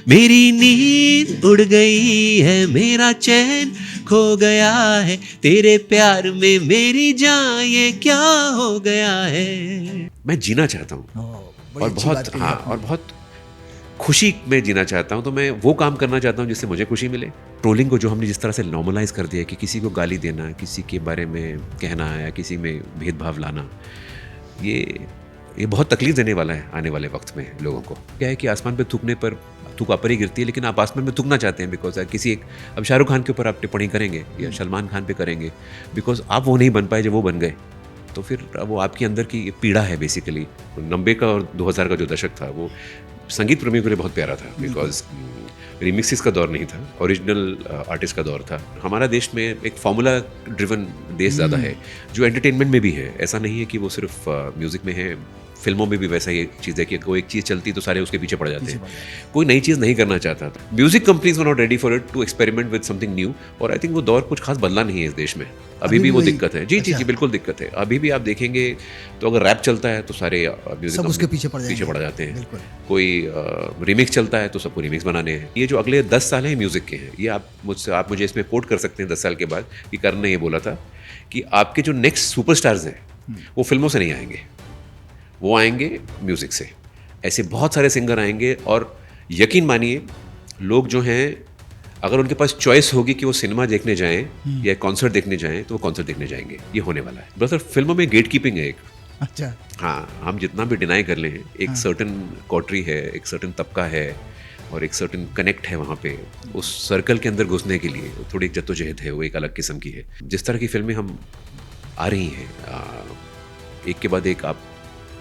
मेरी नींद उड़ गई है, मेरा चैन खो गया है, तेरे प्यार में मेरी जान ये क्या हो गया है। मैं जीना चाहता हूँ बड़ी और अच्छी बात बहुत कही हाँ आपने। और बहुत खुशी में जीना चाहता हूँ, तो मैं वो काम करना चाहता हूँ जिससे मुझे खुशी मिले। ट्रोलिंग को जो हमने जिस तरह से नॉर्मलाइज कर दिया है कि किसी को गाली देना, किसी के बारे में कहना या किसी में भेदभाव लाना, ये बहुत तकलीफ देने वाला है आने वाले वक्त में लोगों को। क्या है कि आसमान पे थूकने पर थूक आप पर ही गिरती है, लेकिन आप आसमान में थूकना चाहते हैं बिकॉज किसी एक, अब शाहरुख खान के ऊपर आप टिप्पणी करेंगे या सलमान खान पे करेंगे बिकॉज आप वो नहीं बन पाए जो वो बन गए, तो फिर वो आपके अंदर की पीड़ा है बेसिकली। 90 का और 2000 का जो दशक था वो संगीत प्रेमियों के लिए बहुत प्यारा था बिकॉज रिमिक्सेस का दौर नहीं था, ओरिजिनल आर्टिस्ट का दौर था। हमारा देश में एक फार्मूला ड्रिवन देश ज़्यादा है जो एंटरटेनमेंट में भी है। ऐसा नहीं है कि वो सिर्फ म्यूज़िक में है, फिल्मों में भी वैसा ही चीज़ है कि कोई एक चीज़ चलती तो सारे उसके पीछे पड़ जाते हैं। कोई नई चीज़ नहीं करना चाहता था। Music companies were not ready for it to experiment with something new, और आई थिंक वो दौर कुछ खास बदला नहीं है इस देश में। अभी भी वो वही- दिक्कत है। जी जी अच्छा। जी बिल्कुल दिक्कत है। अभी भी आप देखेंगे तो अगर रैप चलता है तो सारे म्यूजिक सब उसके पीछे पड़ पड़ जाएंगे। जाते हैं। बिल्कुल। कोई रिमिक्स चलता है तो सबको रिमिक्स बनाने हैं। ये जो अगले 10 साल हैं म्यूजिक के हैं, ये आप मुझे इसमें कोट कर सकते हैं 10 साल के बाद कि करण ने ये बोला था कि आपके जो नेक्स्ट सुपरस्टार्स हैं वो फिल्मों से नहीं आएंगे, वो आएंगे म्यूज़िक से। ऐसे बहुत सारे सिंगर आएंगे और यकीन मानिए लोग जो हैं अगर उनके पास चॉइस होगी कि वो सिनेमा देखने जाएं या कॉन्सर्ट देखने जाएं तो वो कॉन्सर्ट देखने जाएंगे। ये होने वाला है। ब्रदर फिल्मों में गेट कीपिंग है एक। अच्छा। हाँ, हम जितना भी डिनाई कर लें, एक सर्टन कॉटरी है, एक सर्टन तबका है और एक सर्टन कनेक्ट है वहाँ पे। उस सर्कल के अंदर घुसने के लिए थोड़ी एक जद्दोजहद है, वो एक अलग किस्म की है। जिस तरह की फिल्में हम आ रही हैं, एक के बाद एक आप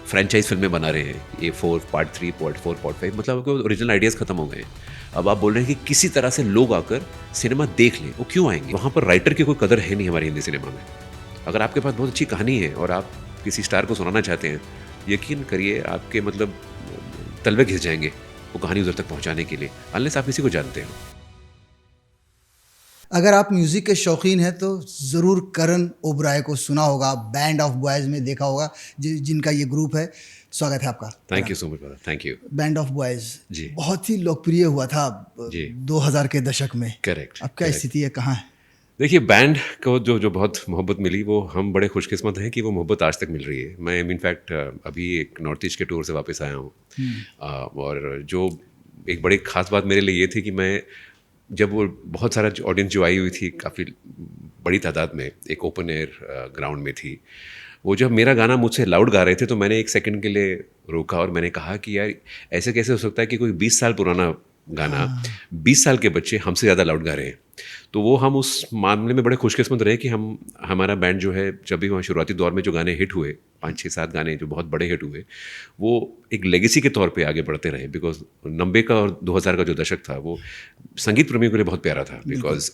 फ्रेंचाइज फिल्में बना रहे हैं, A4 पार्ट 3 पार्ट 4 पार्ट 5, मतलब आपको ओरिजिनल आइडियाज़ खत्म हो गए हैं। अब आप बोल रहे हैं कि किसी तरह से लोग आकर सिनेमा देख लें। वो क्यों आएंगे? वहाँ पर राइटर की कोई कदर है नहीं हमारी हिंदी सिनेमा में। अगर आपके पास बहुत अच्छी कहानी है और आप किसी स्टार को सुनाना चाहते हैं, यकीन करिए आपके मतलब तलवे घिस जाएंगे वो कहानी उधर तक पहुँचाने के लिए, अनलेस आप किसी को जानते हो। अगर आप म्यूज़िक के शौकीन हैं तो ज़रूर करण ओबराय को सुना होगा, बैंड ऑफ बॉयज़ में देखा होगा, जिनका ये ग्रुप है। स्वागत है आपका। Thank you so much brother, thank you. Band of boys ji. बहुत ही लोकप्रिय हुआ था जी। 2000 के दशक में। करेक्ट। अब क्या स्थिति है, कहाँ है? देखिए, बैंड को जो बहुत मोहब्बत मिली, वो हम बड़े खुशकिस्मत हैं कि वो मोहब्बत आज तक मिल रही है। मैं इनफैक्ट अभी एक नॉर्थ ईस्ट के टूर से वापस आया हूँ, और जो एक बड़ी ख़ास बात मेरे लिए ये थी कि मैं जब वो बहुत सारा ऑडियंस जो आई हुई थी, काफ़ी बड़ी तादाद में, एक ओपन एयर ग्राउंड में थी। वो जब मेरा गाना मुझसे लाउड गा रहे थे तो मैंने एक सेकंड के लिए रोका और मैंने कहा कि यार ऐसे कैसे हो सकता है कि कोई 20 साल पुराना गाना 20 साल के बच्चे हमसे ज़्यादा लाउड गा रहे हैं। तो वो हम उस मामले में बड़े खुशकिस्मत रहे कि हमारा बैंड जो है, जब भी वहाँ शुरुआती दौर में जो गाने हिट हुए, 5-6-7 गाने जो बहुत बड़े हिट हुए, वो एक लेगेसी के तौर पे आगे बढ़ते रहे। बिकॉज 90 का और 2000 का जो दशक था वो संगीत प्रेमियों के लिए बहुत प्यारा था बिकॉज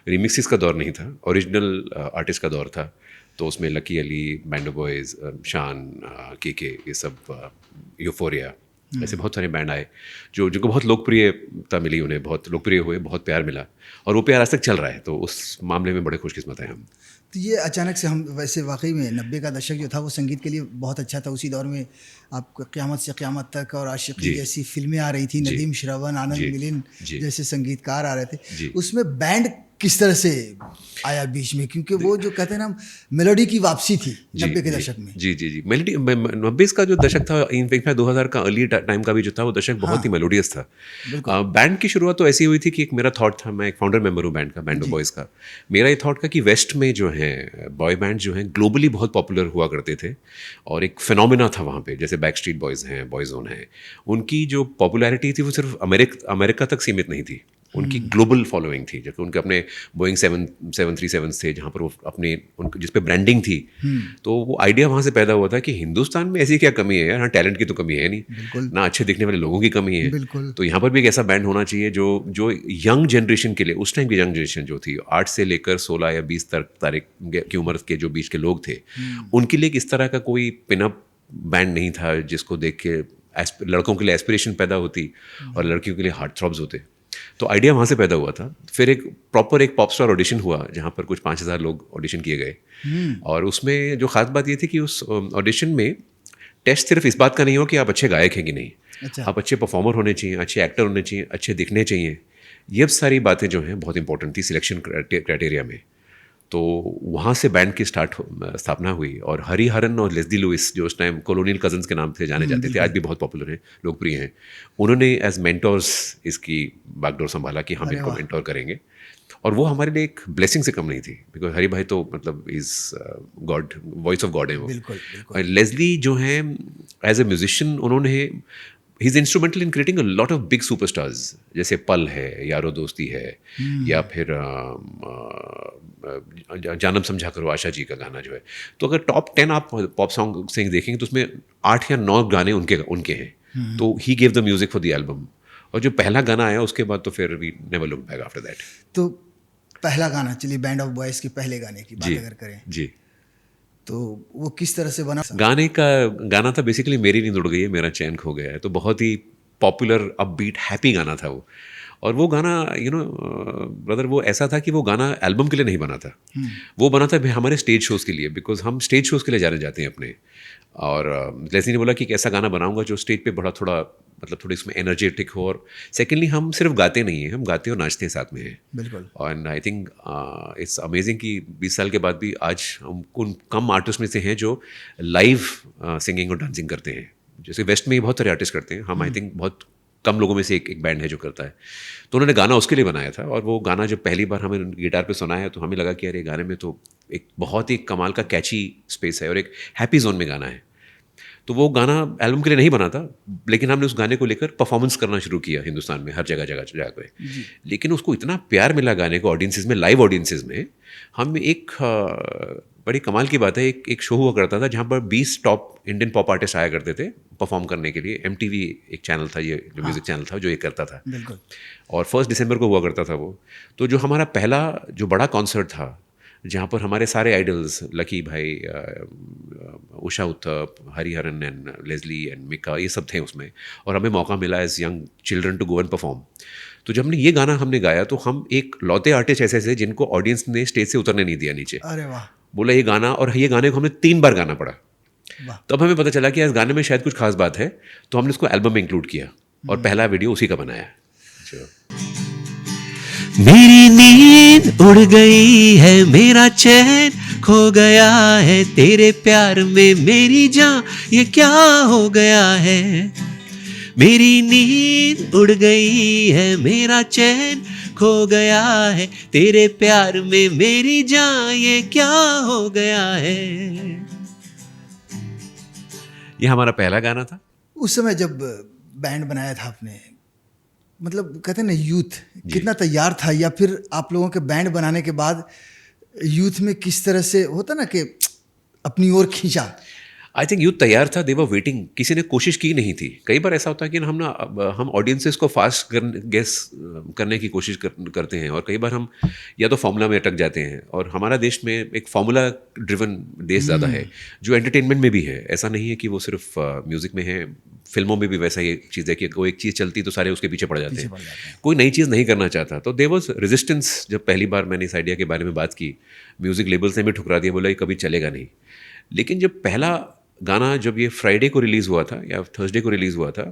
रिमिक्सेस का दौर नहीं था, ओरिजिनल आर्टिस्ट का दौर था। तो उसमें लकी अली, बैंडो बॉयज़, शान, के ये सब, यूफोरिया, ऐसे बहुत सारे बैंड आए जिनको बहुत लोकप्रियता मिली, उन्हें बहुत लोकप्रिय हुए, बहुत प्यार मिला और वो प्यार आज तक चल रहा है। तो उस मामले में बड़े खुशकिस्मत हैं हम। तो ये अचानक से हम, वैसे वाकई में 90 का दशक जो था वो संगीत के लिए बहुत अच्छा था। उसी दौर में आपको क़यामत से क़यामत तक और आशिकी जैसी फिल्में आ रही थी, नदीम श्रवण, आनंद मिलिन जैसे संगीतकार आ रहे थे। उसमें बैंड किस तरह से आया बीच में, क्योंकि वो जो कहते हैं ना मेलोडी की वापसी थी 90 के दशक में। जी मेलोडी 90 का जो दशक था, इनफैक्ट 2000 का अर्ली टाइम का भी जो था वो दशक बहुत ही मेलोडियस था। बैंड की शुरुआत तो ऐसी हुई थी कि एक मेरा थॉट था, मैं एक फाउंडर मेंबर हूँ बैंड का, बैंड ऑफ बॉयज़ का। मेरा ये थॉट था कि वेस्ट में जो है बॉय बैंड जो हैं ग्लोबली बहुत पॉपुलर हुआ करते थे और एक फिनोमिना था वहाँ पे, जैसे बैक स्ट्रीट बॉयज़ हैं, बॉयज़ोन है, उनकी जो पॉपुलैरिटी थी वो सिर्फ अमेरिका तक सीमित नहीं थी, उनकी ग्लोबल फॉलोइंग थी। जबकि उनके अपने बोइंग 737 थे जहाँ पर वो अपने उनके जिस पे ब्रांडिंग थी। तो वो आइडिया वहाँ से पैदा हुआ था कि हिंदुस्तान में ऐसी क्या कमी है यार, हाँ टैलेंट की तो कमी है नहीं, ना अच्छे दिखने वाले लोगों की कमी है, तो यहाँ पर भी एक ऐसा बैंड होना चाहिए जो यंग जनरेशन के लिए, उस टाइम की यंग जनरेशन जो थी 8 से लेकर 16 या 20 तारीख की उम्र के जो बीच के लोग थे, उनके लिए इस तरह का कोई पिनअप बैंड नहीं था जिसको देख के लड़कों के लिए एस्पिरेशन पैदा होती और लड़कियों के लिए हार्ट थ्रॉब्स होते। तो आइडिया वहाँ से पैदा हुआ था। फिर एक पॉप स्टार ऑडिशन हुआ जहाँ पर कुछ 5000 लोग ऑडिशन किए गए, और उसमें जो ख़ास बात ये थी कि उस ऑडिशन में टेस्ट सिर्फ इस बात का नहीं हो कि आप अच्छे गायक हैं कि नहीं, अच्छा। आप अच्छे परफॉर्मर होने चाहिए, अच्छे एक्टर होने चाहिए, अच्छे दिखने चाहिए। ये सारी बातें जो हैं बहुत इंपॉर्टेंट थी सिलेक्शन क्राइटेरिया में। तो वहाँ से बैंड की स्थापना हुई, और हरी हरन और लेस्ली लुइस जो उस टाइम कॉलोनियल कजन्स के नाम से जाने जाते थे, आज भी बहुत पॉपुलर हैं, लोकप्रिय हैं, उन्होंने एज मेंटोर्स इसकी बागडोर संभाला कि हम अरे इनको वाह। मेंटोर करेंगे। और वो हमारे लिए एक ब्लेसिंग से कम नहीं थी, बिकॉज हरी भाई तो मतलब is God, voice of God है वो। बिल्कुल बिल्कुल। और लेस्ली जो हैं एज ए म्यूजिशियन, उन्होंने he is instrumental in creating a lot of big superstars, जैसे पल है, यारो दोस्ती है, या फिर जानम समझा करो, आशा जी का गाना जो है। तो अगर टॉप 10 आप पॉप सॉन्ग से देखेंगे तो उसमें 8 या 9 गाने उनके हैं। तो he gave the music for the album. और जो पहला गाना आया उसके बाद तो फिर we never look back after that. तो पहला गाना, चलिए बैंड ऑफ बॉयज के पहले गाने की बात जी अगर करें जी। तो वो किस तरह से बना? गाना था बेसिकली मेरी नींद उड़ गई है, मेरा चैन खो गया है। तो बहुत ही पॉपुलर अपबीट हैप्पी गाना था वो। और वो गाना ब्रदर, वो ऐसा था कि वो गाना एल्बम के लिए नहीं बना था, वो बना था हमारे स्टेज शोज़ के लिए, बिकॉज हम स्टेज शोज़ के लिए जाने जाते हैं अपने। और लेस्ली ने बोला कि एक ऐसा गाना बनाऊंगा जो स्टेज पे बड़ा थोड़ा मतलब थोड़ी इसमें एनर्जेटिक हो, और सेकेंडली हम सिर्फ गाते नहीं हैं, हम गाते और नाचते हैं साथ में हैं। बिल्कुल। और आई थिंक इट्स अमेजिंग कि 20 साल के बाद भी आज हम उन कम आर्टिस्ट में से हैं जो लाइव सिंगिंग और डांसिंग करते हैं। जैसे वेस्ट में ही बहुत सारे आर्टिस्ट करते हैं, हम आई थिंक बहुत कम लोगों में से एक बैंड है जो करता है। तो उन्होंने गाना उसके लिए बनाया था, और वो गाना जब पहली बार हमें गिटार पे सुनाया तो हमें लगा कि यार ये गाने में तो एक बहुत ही कमाल का कैची स्पेस है, और एक हैप्पी जोन में गाना है। तो वो गाना एल्बम के लिए नहीं बना था, लेकिन हमने उस गाने को लेकर परफॉर्मेंस करना शुरू किया हिंदुस्तान में हर जगह जगह पे। लेकिन उसको इतना प्यार मिला गाने को ऑडियंसेस में, लाइव ऑडियंसेस में। हम एक बड़ी कमाल की बात है, एक शो हुआ करता था जहाँ पर 20 टॉप इंडियन पॉप आर्टिस्ट आया करते थे परफॉर्म करने के लिए। MTV एक चैनल था, ये जो म्यूज़िक चैनल था जो ये करता था। बिल्कुल। और 1 दिसंबर को हुआ करता था वो। तो जो हमारा पहला जो बड़ा कॉन्सर्ट था, जहाँ पर हमारे सारे आइडल्स, लकी भाई, उषा उत्थप, हरी हरन एंड लेस्ली एंड मिका, ये सब थे उसमें, और हमें मौका मिला as young children to go and perform. तो जब हमने ये गाना हमने गाया तो हम एक लौते आर्टिस्ट ऐसे थे जिनको ऑडियंस ने स्टेज से उतरने नहीं दिया नीचे। अरे वाह। बोला ये गाना, और ये गाने को हमने 3 बार गाना पड़ा। वाह। तब हमें पता चला कि इस गाने में शायद कुछ खास बात है, तो हमने उसको एल्बम में इंक्लूड किया, और पहला वीडियो उसी का बनाया। मेरी नींद उड़ गई है, मेरा चैन खो गया है, तेरे प्यार में मेरी जान ये क्या हो गया है। मेरी नींद उड़ गई है, मेरा चैन खो गया है, तेरे प्यार में मेरी जान ये क्या हो गया है। ये हमारा पहला गाना था। उस समय जब बैंड बनाया था आपने, मतलब कहते हैं ना यूथ कितना तैयार था, या फिर आप लोगों के बैंड बनाने के बाद यूथ में किस तरह से होता ना कि अपनी ओर खींचा? आई थिंक यूथ तैयार था, दे वर वेटिंग, किसी ने कोशिश की नहीं थी। कई बार ऐसा होता है कि हम ऑडियंसेस को फास्ट गेस करने की कोशिश करते हैं, और कई बार हम या तो फॉर्मूला में अटक जाते हैं। और हमारा देश में एक फॉर्मूला ड्रिवन देश ज़्यादा है, जो एंटरटेनमेंट में भी है। ऐसा नहीं है कि वो सिर्फ म्यूज़िक में है, फिल्मों में भी वैसा ही चीज़ है कि कोई एक चीज़ चलती तो सारे उसके पीछे पड़ जाते हैं। कोई नई चीज़ नहीं करना चाहता। तो देयर वाज रेजिस्टेंस। जब पहली बार मैंने इस आइडिया के बारे में बात की, म्यूज़िक लेबल्स ने भी ठुकरा दिया, बोला ये कभी चलेगा नहीं। लेकिन जब पहला गाना, जब ये फ्राइडे को रिलीज़ हुआ था या थर्सडे को रिलीज़ हुआ था,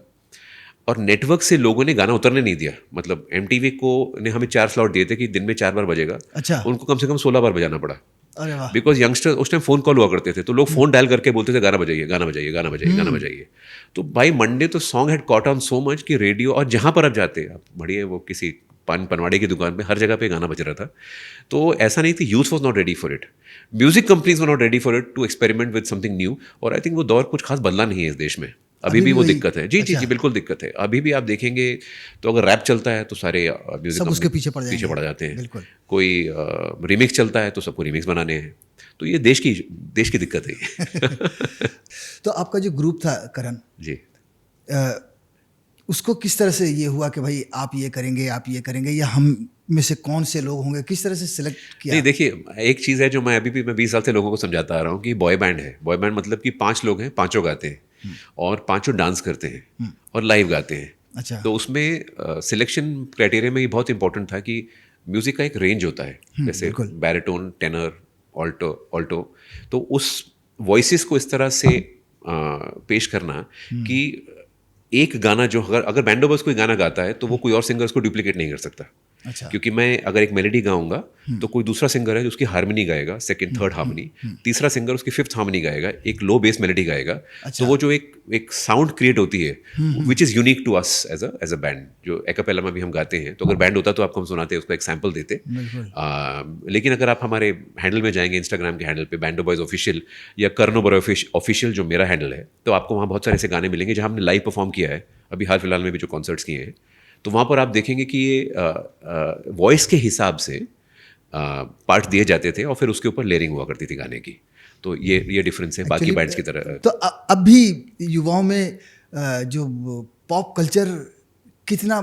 और नेटवर्क से लोगों ने गाना उतरने नहीं दिया। मतलब MTV को ने हमें 4 स्लॉट दिए थे कि दिन में 4 बार बजेगा। अच्छा। उनको कम से कम 16 बार बजाना पड़ा। अरे वाह। बिकॉज यंगस्टर उस टाइम फ़ोन कॉल हुआ करते थे, तो लोग फ़ोन डायल करके बोलते थे गाना बजाइए, गाना बजाइए, गाना बजाइए, गाना बजाइए। तो बाई मंडे तो song had caught on so much कि रेडियो, और जहाँ पर आप जाते आप बढ़िया, वो किसी पनवाड़ी की दुकान पे हर जगह पे गाना बज रहा था। तो ऐसा नहीं थी, youth was not ready for it, music companies were not ready for it to experiment with something new. और आई थिंक वो दौर कुछ खास बदला नहीं है इस देश में, अभी भी वो दिक्कत है। जी जी जी, बिल्कुल दिक्कत है। अभी भी आप देखेंगे तो अगर रैप चलता है तो सारे म्यूजिक सब उसके पीछे पड़ जाते हैं। बिल्कुल। कोई रिमिक्स चलता है तो सबको रिमिक्स बनाने हैं। तो ये देश की दिक्कत है। तो आपका जो ग्रुप था करण जी, उसको किस तरह से ये हुआ कि भाई आप ये करेंगे, आप ये करेंगे, या हम में से कौन से लोग होंगे, किस तरह से सिलेक्ट किया? नहीं, देखिए, एक चीज़ है जो मैं 20 साल से लोगों को समझाता आ रहा हूँ कि बॉय बैंड है। बॉय बैंड मतलब कि 5 लोग हैं, 5 गाते हैं, और 5 डांस करते हैं और लाइव गाते हैं। अच्छा। तो उसमें सिलेक्शन क्राइटेरिया में ये बहुत इंपॉर्टेंट था कि म्यूज़िक का एक रेंज होता है, जैसे बैरिटोन, टेनर, ऑल्टो। तो उस वॉइसेस को इस तरह से पेश करना कि एक गाना जो अगर बैंडो बस कोई गाना गाता है तो वो कोई और सिंगर उसको डुप्लीकेट नहीं कर सकता। अच्छा। क्योंकि मैं अगर एक मेलोडी गाऊंगा तो कोई दूसरा सिंगर है जो उसकी हार्मनी गाएगा, सेकंड थर्ड हार्मनी, तीसरा सिंगर उसकी फिफ्थ हार्मनी गाएगा, एक लो बेस मेलोडी गाएगा। तो वो जो एक साउंड क्रिएट होती है which is unique to us as a band, जो एकपेला में भी हम गाते हैं। तो अगर बैंड होता तो आपको हम सुनाते, उसका एक सैम्पल देते। लेकिन अगर आप हमारे हैंडल में जाएंगे, इंस्टाग्राम के हैंडल पे बैंडो बॉयज ऑफिशियल या कर्नो बॉय ऑफिशियल जो मेरा हैंडल है, तो आपको वहाँ बहुत सारे ऐसे गाने मिलेंगे जहाँ हमने लाइव परफॉर्म किया है। अभी हाल फिलहाल में भी जो कॉन्सर्ट्स किए हैं, तो वहाँ पर आप देखेंगे कि ये वॉइस के हिसाब से पार्ट दिए जाते थे और फिर उसके ऊपर लेयरिंग हुआ करती थी गाने की। तो ये डिफरेंस है बाकी बैंड्स की तरह। तो अब भी युवाओं में जो पॉप कल्चर कितना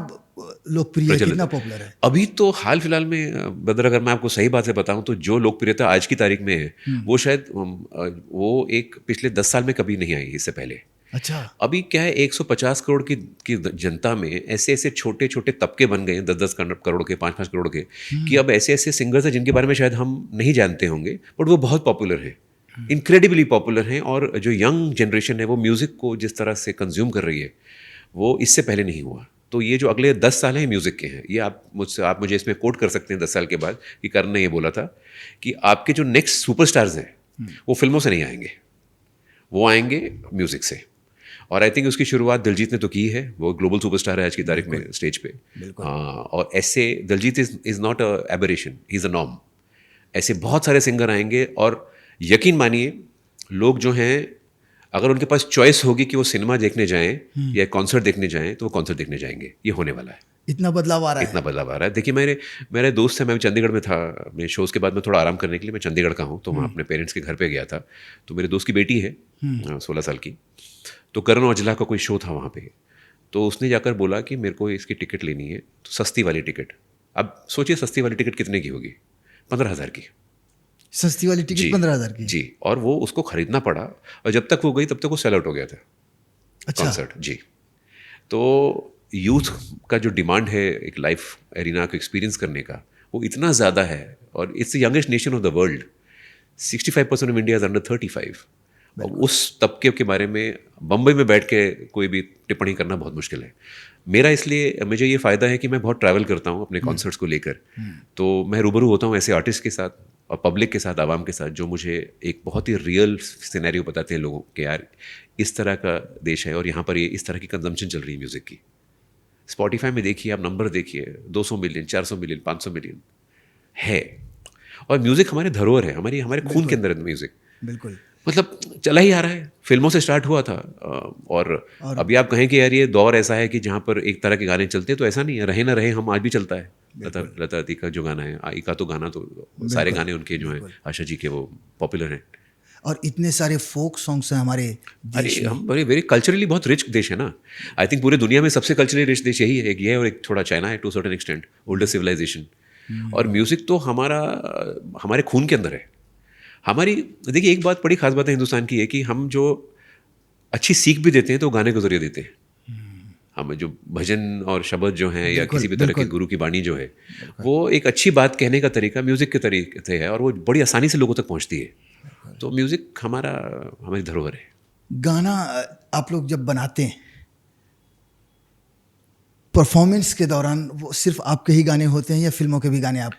लोकप्रिय है, कितना पॉपुलर है? अभी तो हाल फिलहाल में बदर, अगर मैं आपको सही बात से बताऊं तो जो लोकप्रियता आज की तारीख में है वो शायद वो एक पिछले 10 साल में कभी नहीं आई इससे पहले। अच्छा। अभी क्या है, 150 करोड़ की जनता में ऐसे ऐसे छोटे छोटे तबके बन गए हैं, 10-10 करोड़ के, 5-5 करोड़ के, कि अब ऐसे ऐसे सिंगर्स हैं जिनके बारे में शायद हम नहीं जानते होंगे, बट वो बहुत पॉपुलर हैं, इनक्रेडिबली पॉपुलर हैं। और जो यंग जनरेशन है वो म्यूज़िक को जिस तरह से कंज्यूम कर रही है वो इससे पहले नहीं हुआ। तो ये जो अगले 10 साल हैं म्यूज़िक के हैं, ये आप मुझे इसमें कोट कर सकते हैं 10 साल के बाद कि करण ने ये बोला था कि आपके जो नेक्स्ट सुपरस्टार्स हैं वो फिल्मों से नहीं आएंगे, वो आएंगे म्यूज़िक से। और आई थिंक उसकी शुरुआत दिलजीत ने तो की है, वो ग्लोबल सुपरस्टार है आज की तारीख में स्टेज पे। और ऐसे Diljit is not a aberration, he is a norm. ऐसे बहुत सारे सिंगर आएंगे और यकीन मानिए लोग जो हैं, अगर उनके पास चॉइस होगी कि वो सिनेमा देखने जाएं या कॉन्सर्ट देखने जाएं तो वो कॉन्सर्ट देखने जाएंगे। ये होने वाला है, इतना बदलाव आ रहा है, इतना बदलाव आ रहा है। देखिए मेरे दोस्त है, मैं चंडीगढ़ में था, अपने शोज़ के बाद में थोड़ा आराम करने के लिए मैं चंडीगढ़ का हूँ, तो वहाँ अपने पेरेंट्स के घर पे गया था। तो मेरे दोस्त की बेटी है 16 साल की, तो करण औजला का कोई शो था वहाँ पे, तो उसने जाकर बोला कि मेरे को इसकी टिकट लेनी है, तो सस्ती वाली टिकट। अब सोचिए सस्ती वाली टिकट कितने की होगी? 15,000 की। सस्ती वाली टिकट 15,000 की? जी। और वो उसको खरीदना पड़ा, और जब तक वो गई तब तक वो सेल आउट हो गया था। अच्छा। कॉन्सर्ट। जी। तो यूथ का जो डिमांड है एक लाइव एरिना को एक्सपीरियंस करने का, वो इतना ज़्यादा है। और it's the youngest nation of the world. 65% of India is under 35। और उस तबके के बारे में बम्बई में बैठ के कोई भी टिप्पणी करना बहुत मुश्किल है। मेरा इसलिए मुझे ये फ़ायदा है कि मैं बहुत ट्रैवल करता हूँ अपने कॉन्सर्ट्स को लेकर, तो मैं रूबरू होता हूँ ऐसे आर्टिस्ट के साथ और पब्लिक के साथ, आवाम के साथ, जो मुझे एक बहुत ही रियल सिनेरियो बताते हैं लोगों के, यार इस तरह का देश है और यहाँ पर ये इस तरह की कंजम्पशन चल रही है म्यूज़िक की। स्पॉटिफाई में देखिए, आप नंबर देखिए, 200 मिलियन, 400 मिलियन, 500 मिलियन है। और म्यूज़िक हमारे धरोहर है, हमारे खून के अंदर है म्यूज़िक। बिल्कुल। मतलब चला ही आ रहा है, फिल्मों से स्टार्ट हुआ था। और अभी आप कहें कि यार ये दौर ऐसा है कि जहाँ पर एक तरह के गाने चलते हैं, तो ऐसा नहीं है, रहे ना रहे हम आज भी चलता है। लता दी का जो गाना है, आई का तो गाना, तो सारे गाने उनके जो हैं आशा जी के, वो पॉपुलर हैं। और इतने सारे फोक सॉन्ग्स हैं हमारे देश में। हम वेरी कल्चरली बहुत रिच देश है ना। आई थिंक पूरे दुनिया में सबसे कल्चरली रिच देश यही है, एक ये है और एक थोड़ा चाइना है to certain extent, older civilization. और म्यूज़िक तो हमारे खून के अंदर है। देखिए एक बात बड़ी खास बात है हिंदुस्तान की है कि हम जो अच्छी सीख भी देते हैं तो गाने के जरिए देते हैं। हम जो भजन और शब्द जो हैं या किसी भी तरह के गुरु की वाणी जो है, वो एक अच्छी बात कहने का तरीका म्यूज़िक के तरीके से है और वो बड़ी आसानी से लोगों तक पहुंचती है। तो म्यूज़िक हमारी धरोहर है। गाना आप लोग जब बनाते हैं, परफॉर्मेंस के दौरान वो सिर्फ आपके ही गाने होते हैं या फिल्मों के भी गाने आप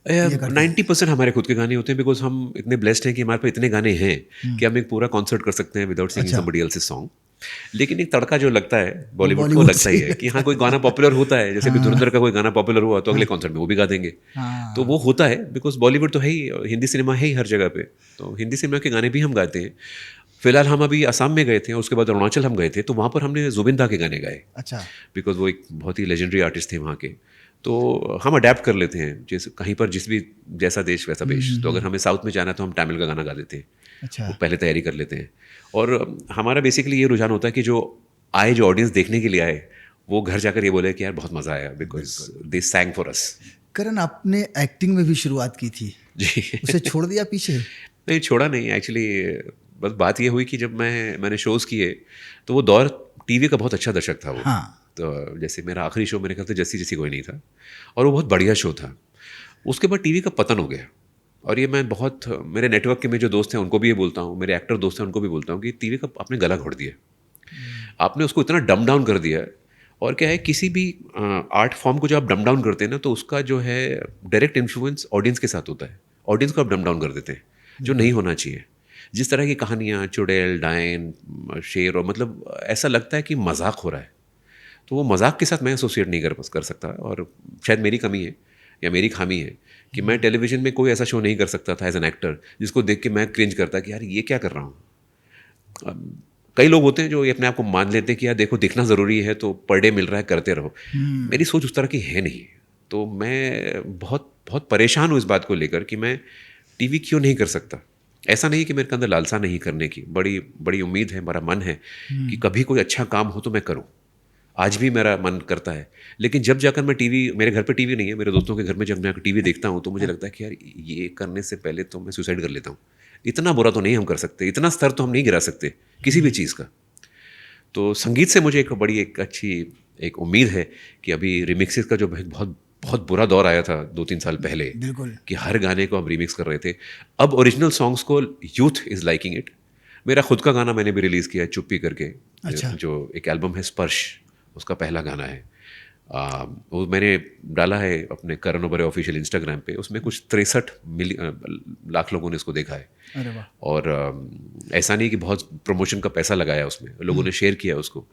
90% हमारे खुद के गाने होते हैं, बिकॉज हम इतने ब्लेस्ड हैं कि हमारे पास इतने गाने हैं कि हम एक पूरा कॉन्सर्ट कर सकते हैं without singing somebody else's song. लेकिन एक तड़का जो लगता है बॉलीवुड को लगता ही है कि हाँ कोई गाना पॉपुलर होता है, जैसे कि धुरंधर का कोई गाना पॉपुलर हुआ तो अगले कॉन्सर्ट में वो भी गा देंगे। तो वो होता है बिकॉज बॉलीवुड तो है ही, हिंदी सिनेमा है ही हर जगह पे, तो हिंदी सिनेमा के गाने भी हम गाते हैं। फिलहाल हम अभी असम में गए थे और उसके बाद अरुणाचल हम गए थे, तो वहाँ पर हमने जुबिन दा के गाने गाए। अच्छा। बिकॉज वो एक बहुत ही लेजेंडरी आर्टिस्ट थे वहाँ के। तो हम अडेप्ट कर लेते हैं, जैसे कहीं पर जैसा देश वैसा वेश। तो अगर हमें साउथ में जाना है तो हम तमिल का गाना गा देते हैं। अच्छा। वो पहले तैयारी कर लेते हैं। और हमारा बेसिकली ये रुझान होता है कि जो ऑडियंस देखने के लिए आए, वो घर जाकर ये बोले कि यार बहुत मज़ा आया, बिकॉज दे सैंग फॉर अस। करण, आपने एक्टिंग में भी शुरुआत की थी जी। उसे छोड़ दिया पीछे? नहीं, छोड़ा नहीं एक्चुअली। बस बात ये हुई कि जब मैंने शोज़ किए तो वो दौर टीवी का बहुत अच्छा दर्शक था वो। हाँ। तो जैसे मेरा आखिरी शो मेरे ख्याल से जैसी कोई नहीं था और वो बहुत बढ़िया शो था। उसके बाद टीवी का पतन हो गया और ये मैं बहुत मेरे नेटवर्क के में जो दोस्त हैं उनको भी ये बोलता हूँ, मेरे एक्टर दोस्त हैं उनको भी बोलता हूँ कि टीवी का आपने गला घोट दिया, आपने उसको इतना डम डाउन कर दिया है। और क्या है, किसी भी आर्ट फॉर्म को जब आप डम डाउन करते हैं ना, तो उसका जो है डायरेक्ट इन्फ्लुएंस ऑडियंस के साथ होता है। ऑडियंस को आप डम डाउन कर देते हैं, जो नहीं होना चाहिए। जिस तरह की कहानियाँ, चुड़ैल, डायन, शेर, और मतलब ऐसा लगता है कि मजाक हो रहा है, तो वो मजाक के साथ मैं एसोसिएट नहीं कर सकता। और शायद मेरी कमी है या मेरी खामी है कि मैं टेलीविज़न में कोई ऐसा शो नहीं कर सकता था एज एन एक्टर जिसको देख के मैं क्रिंज करता कि यार ये क्या कर रहा हूँ। कई लोग होते हैं जो ये अपने आप को मान लेते हैं कि यार देखो दिखना ज़रूरी है तो पर डे मिल रहा है करते रहो। मेरी सोच उस तरह की है नहीं। तो मैं बहुत बहुत परेशान हूँ इस बात को लेकर कि मैं टीवी क्यों नहीं कर सकता। ऐसा नहीं कि मेरे अंदर लालसा नहीं करने की, बड़ी बड़ी उम्मीद है, मेरा मन है कि कभी कोई अच्छा काम हो तो मैं करूँ। आज भी मेरा मन करता है, लेकिन जब जाकर मैं टीवी, मेरे घर पे टीवी नहीं है, मेरे दोस्तों के घर में जब मैं टीवी देखता हूँ तो मुझे लगता है कि यार ये करने से पहले तो मैं सुसाइड कर लेता हूँ। इतना बुरा तो नहीं हम कर सकते, इतना स्तर तो हम नहीं गिरा सकते किसी भी चीज़ का। तो संगीत से मुझे एक अच्छी एक उम्मीद है कि अभी रिमिक्सेस का जो बहुत बहुत बुरा दौर आया था 2-3 साल पहले, बिल्कुल, कि हर गाने को हम रिमिक्स कर रहे थे, अब ओरिजिनल सॉन्ग्स को यूथ इज़ लाइकिंग इट। मेरा खुद का गाना मैंने भी रिलीज़ किया है चुप्पी करके। अच्छा। जो एक एल्बम है स्पर्श, उसका पहला गाना है। वो मैंने डाला है अपने करण ओबरे ऑफिशियल इंस्टाग्राम पे। उसमें कुछ 63 लाख लोगों ने इसको देखा है। अरे वाह। और ऐसा नहीं कि बहुत प्रमोशन का पैसा लगाया उसमें, लोगों ने शेयर किया उसको।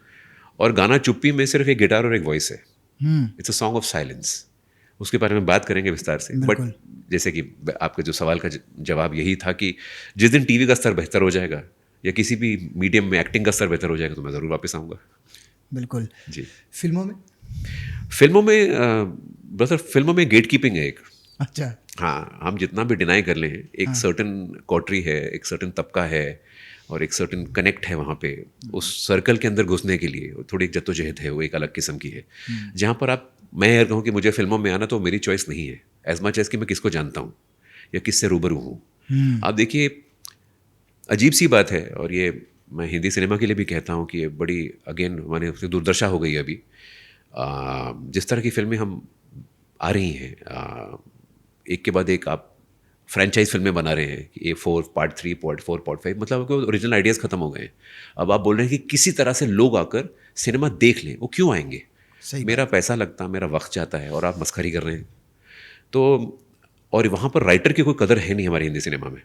और गाना चुप्पी में सिर्फ एक गिटार और एक वॉइस है। It's a song of silence. उसके बारे में बात करेंगे विस्तार से। बट जैसे कि आपके जो सवाल का जवाब यही था कि जिस दिन टीवी का स्तर बेहतर हो जाएगा या किसी भी मीडियम में एक्टिंग का स्तर बेहतर हो जाएगा तो मैं ज़रूर वापस आऊँगा। बिल्कुल जी। फिल्मों में ब्रदर, फिल्मों में गेट कीपिंग है एक। अच्छा। हाँ, हम जितना भी डिनाई कर लें, एक सर्टन कॉटरी है, एक सर्टन तबका है और एक सर्टन कनेक्ट है वहाँ पे। उस सर्कल के अंदर घुसने के लिए थोड़ी एक जद्दोजहद है, वो एक अलग किस्म की है। जहाँ पर मैं ये कहूँ कि मुझे फिल्मों में आना तो मेरी चॉइस नहीं है, एज मच एज कि मैं किसको जानता हूँ या किससे रूबरू हूँ। आप देखिए, अजीब सी बात है, और ये मैं हिंदी सिनेमा के लिए भी कहता हूँ कि ये बड़ी अगेन माने दुर्दशा हो गई है अभी। जिस तरह की फिल्में हम आ रही हैं, एक के बाद एक आप फ्रेंचाइज फिल्में बना रहे हैं कि A4 पार्ट 3 पार्ट 4 पार्ट 5, मतलब ओरिजिनल आइडियाज़ ख़त्म हो गए हैं। अब आप बोल रहे हैं कि किसी तरह से लोग आकर सिनेमा देख लें। वो क्यों आएंगे? मेरा पैसा लगता, मेरा वक्त जाता है और आप मस्खरी कर रहे हैं। तो और वहाँ पर राइटर की कोई कदर है नहीं हमारे हिंदी सिनेमा में।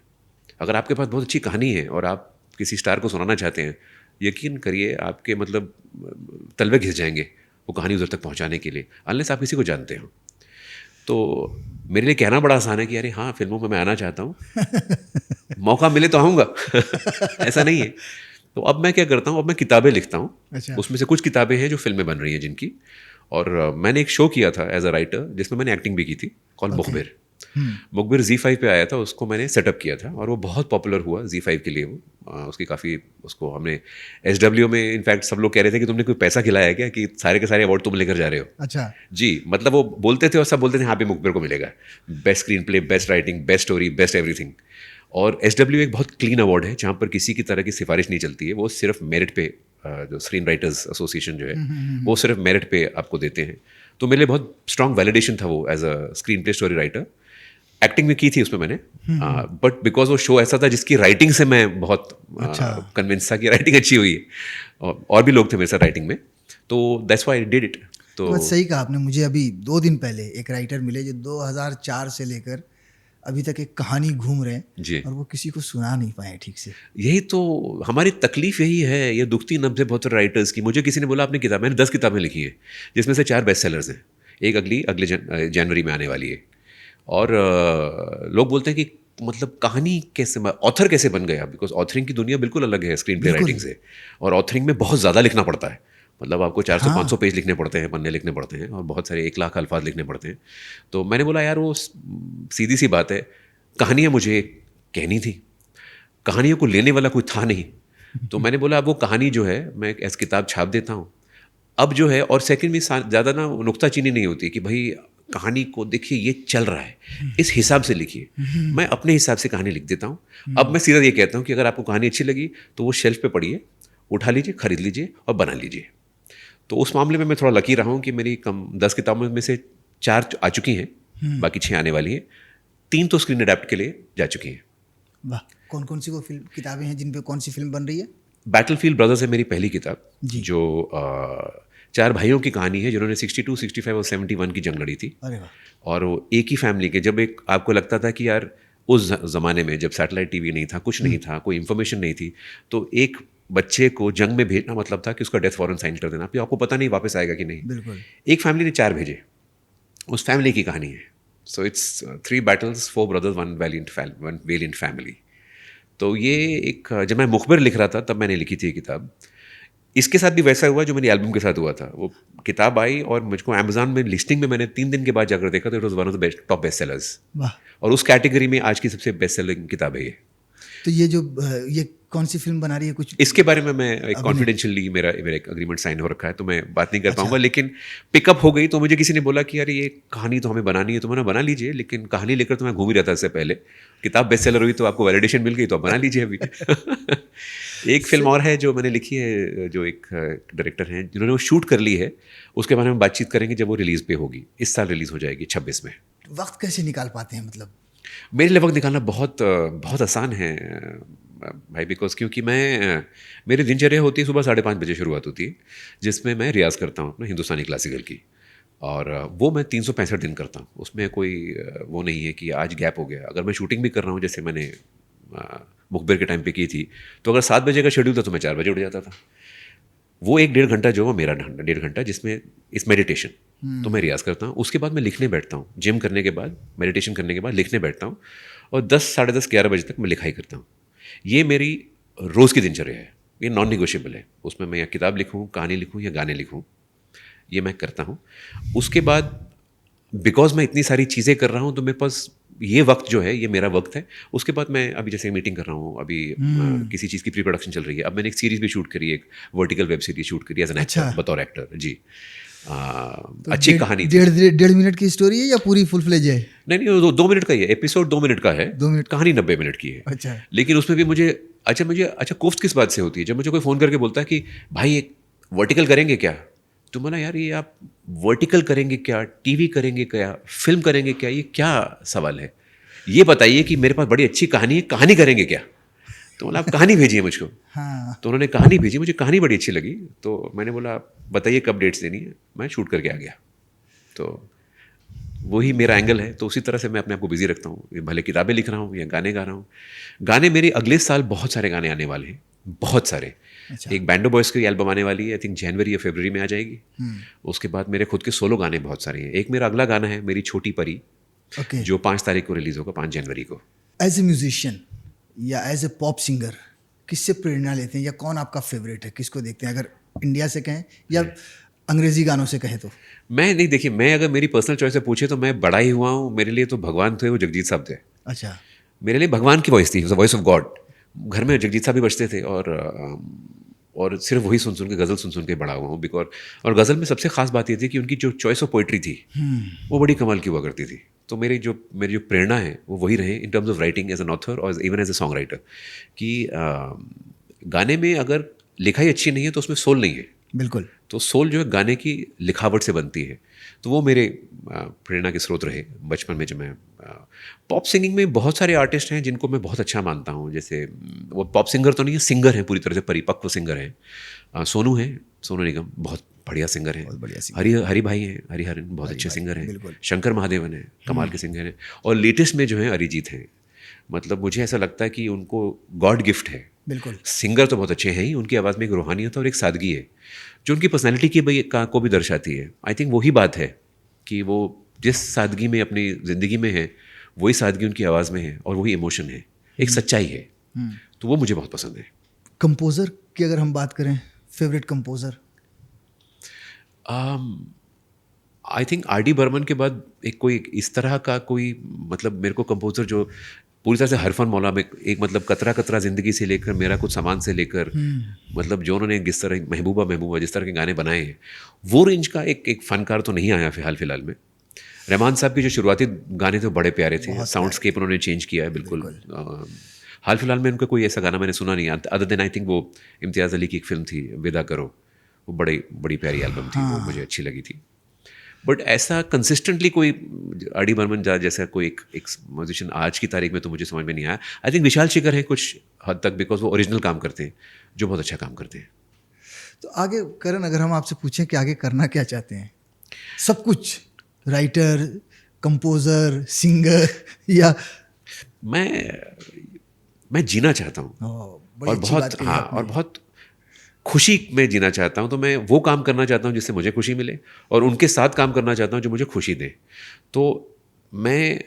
अगर आपके पास बहुत अच्छी कहानी है और आप किसी स्टार को सुनाना चाहते हैं, यकीन करिए आपके मतलब तलवे घिस जाएंगे वो कहानी उधर तक पहुंचाने के लिए, अनलेस आप किसी को जानते हो। तो मेरे लिए कहना बड़ा आसान है कि अरे हाँ, फिल्मों में मैं आना चाहता हूँ, मौका मिले तो आऊँगा। ऐसा नहीं है। तो अब मैं क्या करता हूँ, अब मैं किताबें लिखता हूँ। अच्छा। उसमें से कुछ किताबें हैं जो फिल्में बन रही हैं जिनकी, और मैंने एक शो किया था एज अ राइटर जिसमें मैंने एक्टिंग भी की थी, कॉल मुखबिर। मुखबिर Z5 पे आया था, उसको मैंने सेटअप किया था और वो बहुत पॉपुलर हुआ Z5 के लिए। वो उसकी काफ़ी, उसको हमने SW में, इनफैक्ट सब लोग कह रहे थे कि तुमने कोई पैसा खिलाया है क्या कि सारे के सारे अवार्ड तुम लेकर जा रहे हो। अच्छा जी, मतलब वो बोलते थे और सब बोलते थे हाँ भी मुखबिर को मिलेगा, best screen play, best writing, best story, best everything. और SW एक बहुत क्लीन अवार्ड है जहाँ पर किसी की तरह की सिफारिश नहीं चलती है। वो सिर्फ मेरिट पे, जो स्क्रीन राइटर्स एसोसिएशन जो है वो सिर्फ मेरिट पे आपको देते हैं। तो मेरे लिए बहुत स्ट्रॉन्ग वैलिडेशन था वो as a screen play story writer. Acting भी की थी उसमें मैंने, बट बिकॉज वो शो ऐसा था जिसकी राइटिंग से मैं बहुत कन्विंस था कि राइटिंग अच्छी हुई है, और भी लोग थे मेरे साथ राइटिंग में, तो that's why I did it. तो बहुत सही कहा आपने। मुझे अभी 2 दिन पहले एक राइटर मिले जो 2004 से लेकर अभी तक एक कहानी घूम रहे हैं जी, और वो किसी को सुना नहीं पाए ठीक से। यही तो हमारी तकलीफ यही है, ये दुखती नब्ज़ है बहुत राइटर्स की। मुझे किसी ने बोला आपने किताब, मैंने 10 किताबें लिखी हैं जिसमें से 4 बेस्ट सेलर्स हैं, एक अगले जनवरी में आने वाली है। और लोग बोलते हैं कि मतलब कहानी कैसे, ऑथर कैसे बन गया, बिकॉज ऑथरिंग की दुनिया बिल्कुल अलग है स्क्रीन प्ले राइटिंग से। और ऑथरिंग में बहुत ज़्यादा लिखना पड़ता है, मतलब आपको 400-500 पेज लिखने पड़ते हैं, पन्ने लिखने पड़ते हैं और बहुत सारे 1 लाख अल्फाज लिखने पड़ते हैं। तो मैंने बोला यार वो सीधी सी बात है, कहानियाँ मुझे कहनी थी, कहानियों को लेने वाला कोई था नहीं। तो मैंने बोला अब वो कहानी जो है मैं एस किताब छाप देता हूँ अब जो है। और सेकंड में ज़्यादा ना नुक्ताचीनी नहीं होती कि भाई कहानी को देखिए ये चल रहा है, इस हिसाब से लिखिए। मैं अपने हिसाब से कहानी लिख देता हूँ। अब मैं सीधा ये कहता हूँ कि अगर आपको कहानी अच्छी लगी तो वो शेल्फ पे पढ़िए, उठा लीजिए, खरीद लीजिए और बना लीजिए। तो उस मामले में मैं थोड़ा लकी रहा हूँ कि मेरी कम 10 किताबों में से 4 आ चुकी हैं, बाकी 6 आने वाली हैं। 3 तो स्क्रीन अडेप्ट के लिए जा चुकी हैं। वाह, कौन कौन सी वो फिल्म किताबें हैं जिन पे कौन सी फिल्म बन रही है? बैटलफील्ड ब्रदर्स है मेरी पहली किताब, जी। जो 4 भाइयों की कहानी है जिन्होंने 62, 65 और 71 की जंग लड़ी थी। अरे वाह, और वो एक ही फैमिली के, जब एक आपको लगता था कि यार उस ज़माने में जब सैटेलाइट टीवी नहीं था, कुछ नहीं था, कोई इन्फॉर्मेशन नहीं थी, तो एक बच्चे को जंग में भेजना मतलब था कि उसका डेथ वारंट साइन कर देना, फिर आपको पता नहीं वापस आएगा कि नहीं। बिल्कुल। एक फैमिली ने 4 भेजे, उस फैमिली की कहानी है। So it's 3 battles, 4 brothers, 1 valiant family। तो ये एक, जब मैं मुखबिर लिख रहा था तब मैंने लिखी थी ये किताब। इसके साथ भी वैसा हुआ जो मेरी एल्बम के साथ हुआ था। वो किताब आई और मुझको अमेज़न में लिस्टिंग में मैंने 3 दिन के बाद जाकर देखा तो it was one of the top best sellers. वाह, और उस कैटेगरी में आज की सबसे बेस्ट सेलिंग किताब है ये। तो ये जो ये कौन सी फिल्म बना रही है कुछ? इसके बारे में मैं एक कॉन्फिडेंशियली मेरा एक अग्रीमेंट साइन हो रखा है, तो मैं बात नहीं कर पाऊंगा। लेकिन पिकअप हो गई तो मुझे किसी ने बोला कि यार ये कहानी तो हमें बनानी है, तो मैंने बना लीजिए, लेकिन कहानी लेकर तो मैं घूम ही रहता इससे पहले। किताब बेस्ट सेलर हुई तो आपको वैलिडेशन मिल गई तो आप बना लीजिए अभी। एक फिल्म और है जो मैंने लिखी है, जो एक डायरेक्टर हैं जिन्होंने वो शूट कर ली है, उसके बारे में बातचीत करेंगे जब वो रिलीज पे होगी। इस साल रिलीज हो जाएगी 26 में। वक्त कैसे निकाल पाते हैं मतलब? मेरे लिए वक्त निकालना बहुत आसान है भाई, बिकॉज क्योंकि मेरी दिनचर्या होती है, सुबह 5:30 बजे शुरुआत होती है, जिसमें मैं रियाज करता हूँ अपना हिंदुस्तानी क्लासिकल की। और वो मैं 365 दिन करता हूँ। उसमें कोई वो नहीं है कि आज गैप हो गया। अगर मैं शूटिंग भी कर रहा हूँ, जैसे मैंने मुखबिर के टाइम पे की थी, तो अगर 7 बजे का शेड्यूल था तो मैं 4 बजे उठ जाता था। वो 1-1.5 घंटा जो है मेरा 1.5 घंटा, जिसमें इस मेडिटेशन तो मैं रियाज़ करता हूँ। उसके बाद मैं लिखने बैठता हूँ, जिम करने के बाद, मेडिटेशन करने के बाद लिखने बैठता हूँ, और 10, 10:30, 11 बजे तक मैं लिखाई करता हूँ। ये मेरी रोज़ की दिनचर्या है, ये नॉन निगोशिएबल है। उसमें मैं या किताब लिखूँ, कहानी लिखूँ या गाने लिखूँ, ये मैं करता हूँ। उसके बाद बिकॉज मैं इतनी सारी चीज़ें कर रहा हूँ, तो मेरे पास ये वक्त जो है, ये मेरा वक्त है। उसके बाद मैं अभी जैसे मीटिंग कर रहा हूँ, अभी किसी चीज़ की प्री प्रोडक्शन चल रही है। अब मैंने एक सीरीज़ भी शूट करी, एक वर्टिकल वेब सीरीज शूट करी एज एन एक्टर, बतौर एक्टर जी। तो अच्छी कहानी, 1.5 मिनट की स्टोरी है या पूरी फुल फ्लेज है? नहीं 2 मिनट का ही है एपिसोड, 2 मिनट का है। 2 मिनट, कहानी 90 मिनट की है। अच्छा। लेकिन उसमें भी मुझे कोफ्त किस बात से होती है, जब मुझे कोई फ़ोन करके बोलता है कि भाई एक वर्टिकल करेंगे क्या, तो मैंने यार ये आप वर्टिकल करेंगे क्या, टीवी करेंगे क्या, फिल्म करेंगे क्या, ये क्या सवाल है? ये बताइए कि मेरे पास बड़ी अच्छी कहानी है, कहानी करेंगे क्या? तो बोला आप कहानी भेजिए मुझको। हाँ, तो उन्होंने कहानी भेजी, मुझे कहानी बड़ी अच्छी लगी, तो मैंने बोला बताइए कब डेट्स देनी है, मैं शूट करके आ गया। तो वही मेरा एंगल है। तो उसी तरह से मैं अपने आप को बिजी रखता हूँ, भले किताबें लिख रहा हूँ या गाने गा रहा हूँ। गाने मेरे अगले साल बहुत सारे गाने आने वाले हैं, बहुत सारे। अच्छा। एक बैंडो बॉयज़ की एल्बम आने वाली है, आई थिंक जनवरी या फरवरी में आ जाएगी। उसके बाद मेरे खुद के सोलो गाने बहुत सारे हैं। एक मेरा अगला गाना है मेरी छोटी परी, ओके। जो 5 तारीख को रिलीज़ होगा, 5 जनवरी को। एज ए म्यूजिशियन या एज ए पॉप सिंगर किससे प्रेरणा लेते हैं, या कौन आपका फेवरेट है, किसको देखते हैं, अगर इंडिया से कहें या अंग्रेजी गानों से कहें तो? मैं नहीं, देखिए, मैं अगर मेरी पर्सनल चॉइस से पूछे तो मैं बड़ा ही हुआ हूँ। मेरे लिए तो भगवान थे, वो जगजीत साहब थे। अच्छा। मेरे लिए भगवान की वॉइस थी, वॉइस ऑफ गॉड। घर में जगजीत साहब भी बजते थे, और सिर्फ वही सुन के, गज़ल सुन के बड़ा हुआ हूँ। बिकॉज और गज़ल में सबसे खास बात ये थी कि उनकी जो चॉइस ऑफ पोइट्री थी वो बड़ी कमाल की हुआ करती थी। तो मेरी जो प्रेरणा है वो वही रहे in terms of writing as an author और even as a song writer, कि गाने में अगर लिखाई अच्छी नहीं है तो उसमें सोल नहीं है। बिल्कुल। तो सोल जो है गाने की लिखावट से बनती है। तो वो मेरे प्रेरणा के स्रोत रहे बचपन में। जब मैं पॉप सिंगिंग में बहुत सारे आर्टिस्ट हैं जिनको मैं बहुत अच्छा मानता हूँ। जैसे वो पॉप सिंगर तो नहीं है, सिंगर हैं, पूरी तरह से परिपक्व सिंगर हैं। सोनू हैं, सोनू निगम बहुत बढ़िया सिंगर हैं। बहुत बढ़िया सिंगर। हरि भाई हैं, हरिहरन बहुत अच्छे सिंगर हैं। बिल्कुल। शंकर महादेवन हैं, कमाल के सिंगर हैं। और लेटेस्ट में जो है अरिजीत हैं। मतलब मुझे ऐसा लगता है कि उनको गॉड गिफ्ट है। बिल्कुल। सिंगर तो बहुत अच्छे हैं ही, उनकी आवाज़ में एक रूहानियत और एक सादगी है जो उनकी पर्सनैलिटी की को भी दर्शाती है। आई थिंक वही बात है कि वो जिस सादगी में अपनी ज़िंदगी में है, वही सादगी उनकी आवाज़ में है और वही इमोशन है, एक सच्चाई है। तो वो मुझे बहुत पसंद है। कंपोज़र की अगर हम बात करें, favourite composer? I think R D. Burman के बाद एक कोई इस तरह का कोई, मतलब मेरे को कंपोज़र जो पूरी तरह से हरफन मौला में एक, मतलब कतरा कतरा ज़िंदगी से लेकर मेरा कुछ सामान से लेकर, मतलब जो उन्होंने जिस तरह महबूबा जिस तरह के गाने बनाए हैं, वो रेंज का एक फ़नकार तो नहीं आया फिलहाल में। रहमान साहब के जो शुरुआती गाने थे बड़े प्यारे थे, साउंडस्केप उन्होंने चेंज किया है बिल्कुल। हाल फिलहाल में उनका कोई ऐसा गाना मैंने सुना नहीं, अदर देन आई थिंक वो इम्तियाज़ अली की एक फ़िल्म थी विदा करो, वो बड़ी प्यारी एल्बम थी, वो मुझे अच्छी लगी थी। बट ऐसा कंसिस्टेंटली कोई आर डी बर्मन जैसा कोई एक म्यूजिशियन आज की तारीख में तो मुझे समझ में नहीं आया. आई थिंक विशाल शेखर है कुछ हद तक, बिकॉज वो ओरिजिनल काम करते हैं, जो बहुत अच्छा काम करते हैं. तो आगे करण, अगर हम आपसे पूछें कि आगे करना क्या चाहते हैं, सब कुछ, राइटर, कंपोजर, सिंगर, या मैं जीना चाहता हूँ बड़ी और अच्छी बात बहुत, कही हाँ, आपने। और बहुत खुशी में जीना चाहता हूँ. तो मैं वो काम करना चाहता हूँ जिससे मुझे खुशी मिले, और उनके साथ काम करना चाहता हूँ जो मुझे खुशी दे. तो मैं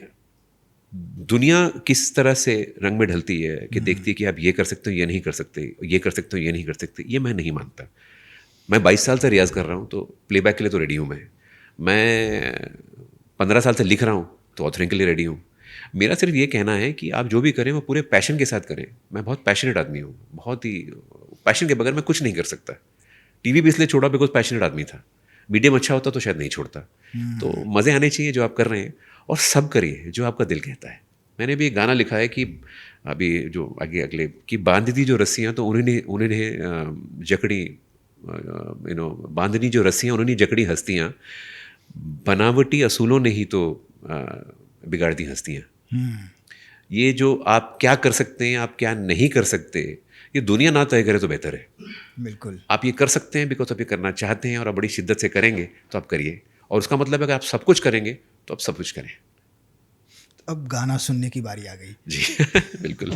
दुनिया किस तरह से रंग में ढलती है कि देखती है कि आप ये कर सकते हो, ये नहीं कर सकते, ये कर सकते हो, ये नहीं कर सकते, ये मैं नहीं मानता. मैं 22 साल से रियाज कर रहा हूँ, तो प्लेबैक के लिए तो रेडी हूँ. मैं 15 साल से लिख रहा हूँ, तो ऑथरिंग के लिए रेडी हूँ. मेरा सिर्फ ये कहना है कि आप जो भी करें वो पूरे पैशन के साथ करें. मैं बहुत पैशनेट आदमी हूँ, बहुत ही पैशन के बगैर मैं कुछ नहीं कर सकता. टीवी भी इसलिए छोड़ा बिकॉज पैशनेट आदमी था. मीडियम अच्छा होता तो शायद नहीं छोड़ता. तो मज़े आने चाहिए जो आप कर रहे हैं, और सब करिए जो आपका दिल कहता है. मैंने भी एक गाना लिखा है कि अभी जो आगे अगले कि बांध दी जो रस्सियाँ तो उन्होंने जकड़ी, बांधनी जो रस्सियाँ उन्होंने जकड़ी हस्तियाँ, बनावटी असूलों ने ही तो बिगाड़ दी हस्तियाँ. ये जो आप क्या कर सकते हैं, आप क्या नहीं कर सकते, ये दुनिया ना तय करे तो बेहतर है. बिल्कुल. आप ये कर सकते हैं बिकॉज आप ये करना चाहते हैं और आप बड़ी शिद्दत से करेंगे, तो आप करिए. और उसका मतलब है कि आप सब कुछ करेंगे तो आप सब कुछ करें. अब गाना सुनने की बारी आ गई. जी बिल्कुल.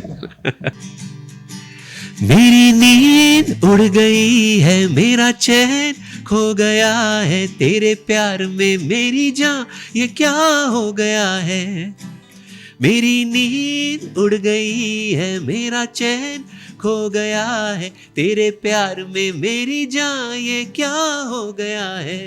मेरी नींद उड़ गई है, मेरा चैन खो गया है, तेरे प्यार में मेरी जान ये क्या हो गया है. मेरी नींद उड़ गई है, मेरा चैन खो गया है, तेरे प्यार में मेरी जान ये क्या हो गया है.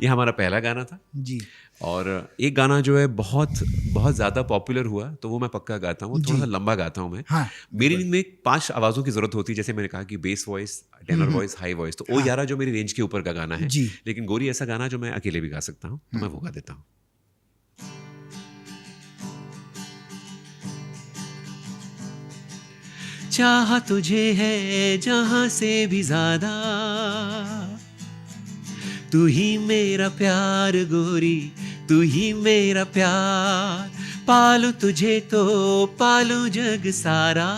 ये हमारा पहला गाना था. जी. और एक गाना जो है बहुत बहुत ज़्यादा पॉपुलर हुआ, तो वो मैं पक्का गाता हूँ. थोड़ा सा लंबा गाता हूँ मैं. हाँ, मेरी नींद में 5 आवाज़ों की ज़रूरत होती है. जैसे मैंने कहा कि bass voice, tenor voice, high voice. तो ओ यारा जो मेरी रेंज के ऊपर का गाना है. जी. लेकिन गोरी ऐसा गाना जो मैं अकेले भी गा सकता हूँ, तो मैं वो गा देता हूँ. चाहा तुझे है जहां से भी ज्यादा, तू ही मेरा प्यार गोरी, तू ही मेरा प्यार. पालू तुझे तो पालू जग सारा,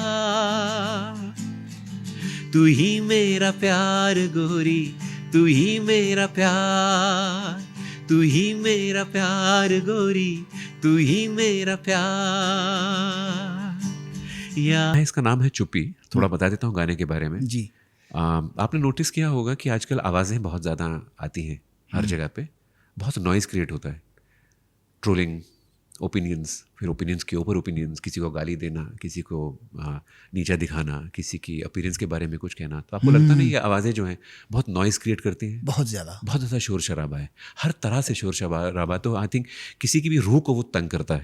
तू ही मेरा प्यार गोरी, तू ही मेरा प्यार, तू ही मेरा प्यार गोरी, तू ही मेरा प्यार. या इसका नाम है चुप्पी. थोड़ा बता देता हूँ गाने के बारे में. जी. आपने नोटिस किया होगा कि आजकल आवाज़ें बहुत ज़्यादा आती हैं हर जगह पे. बहुत नॉइज़ क्रिएट होता है. ट्रोलिंग, ओपिनियंस, फिर ओपिनियंस के ऊपर ओपिनियंस, किसी को गाली देना, किसी को नीचा दिखाना, किसी की अपीयरेंस के बारे में कुछ कहना. तो आपको लगता नहीं ये आवाज़ें जो हैं बहुत नॉइज़ क्रिएट करती हैं? बहुत ज़्यादा शोर शराबा है, हर तरह से शोर शराबा. तो आई थिंक किसी की भी रूह को वो तंग करता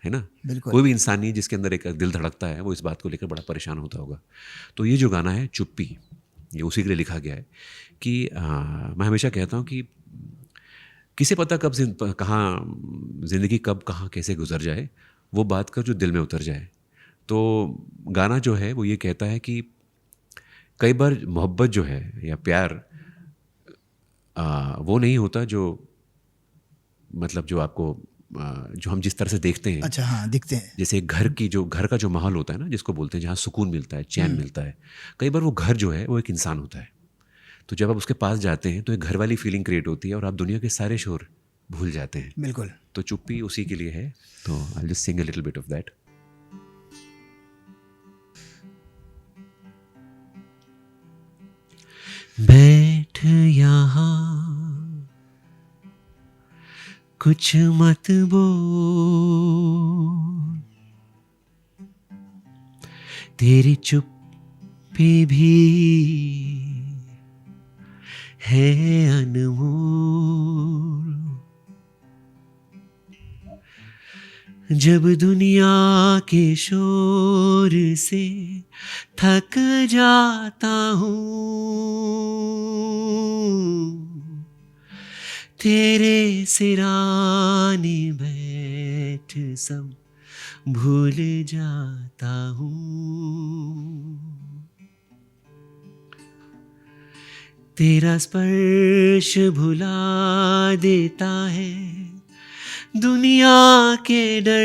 है ना. बिल्कुल. कोई भी इंसान नहीं जिसके अंदर एक दिल धड़कता है, वो इस बात को लेकर बड़ा परेशान होता होगा. तो ये जो गाना है चुप्पी, ये उसी के लिए लिखा गया है कि मैं हमेशा कहता हूँ कि किसे पता कब कहाँ ज़िंदगी कब कहाँ कैसे गुजर जाए, वो बात कर जो दिल में उतर जाए. तो गाना जो है वो ये कहता है कि कई बार मोहब्बत जो है या प्यार वो नहीं होता जो मतलब जो आपको जो हम जिस तरह से देखते हैं. अच्छा, हाँ, दिखते हैं. जैसे घर का जो माहौल होता है ना, जिसको बोलते हैं जहाँ सुकून मिलता है, चैन मिलता है. कई बार वो घर जो है वो एक इंसान होता है. तो जब आप उसके पास जाते हैं तो एक घर वाली फीलिंग क्रिएट होती है और आप दुनिया के सारे शोर भूल जाते हैं. बिल्कुल. तो चुप्पी उसी के लिए है. तो I just sing a little bit of that. बैठ यहाँ कुछ मत बोल, तेरी चुप्पी भी है अनमोल. जब दुनिया के शोर से थक जाता हूँ, तेरे सिराने बैठ सब भूल जाता हूँ. तेरा स्पर्श भुला देता है दुनिया के डर,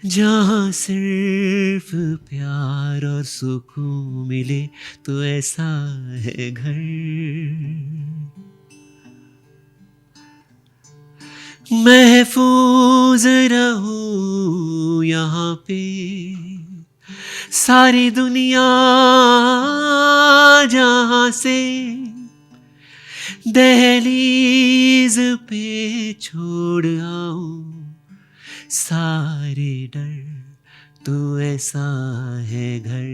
जहाँ सिर्फ प्यार और सुकून मिले तो ऐसा है घर। महफूज रहूं यहाँ पे सारी दुनिया जहाँ से, दहलीज पे छोड़ आऊं सारे डर, तू ऐसा है घर।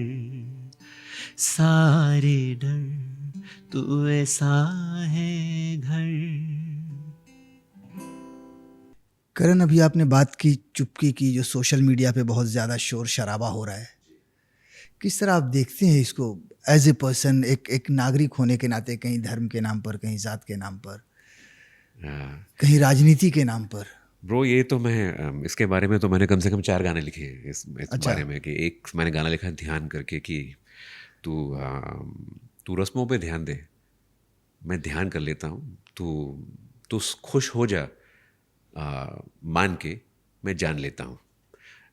सारे डर, तू ऐसा है घर। करण, अभी आपने बात की चुप्पी की, जो सोशल मीडिया पे बहुत ज़्यादा शोर शराबा हो रहा है, किस तरह आप देखते हैं इसको एज ए पर्सन, एक नागरिक होने के नाते, कहीं धर्म के नाम पर, कहीं जात के नाम पर, कहीं राजनीति के नाम पर? ब्रो, ये तो मैं इसके बारे में तो मैंने कम से कम 4 गाने लिखे हैं इस अच्छा। बारे में। कि एक मैंने गाना लिखा है ध्यान करके कि तू रस्मों पे ध्यान दे, मैं ध्यान कर लेता हूँ, तू खुश हो जा, मान के मैं जान लेता हूँ।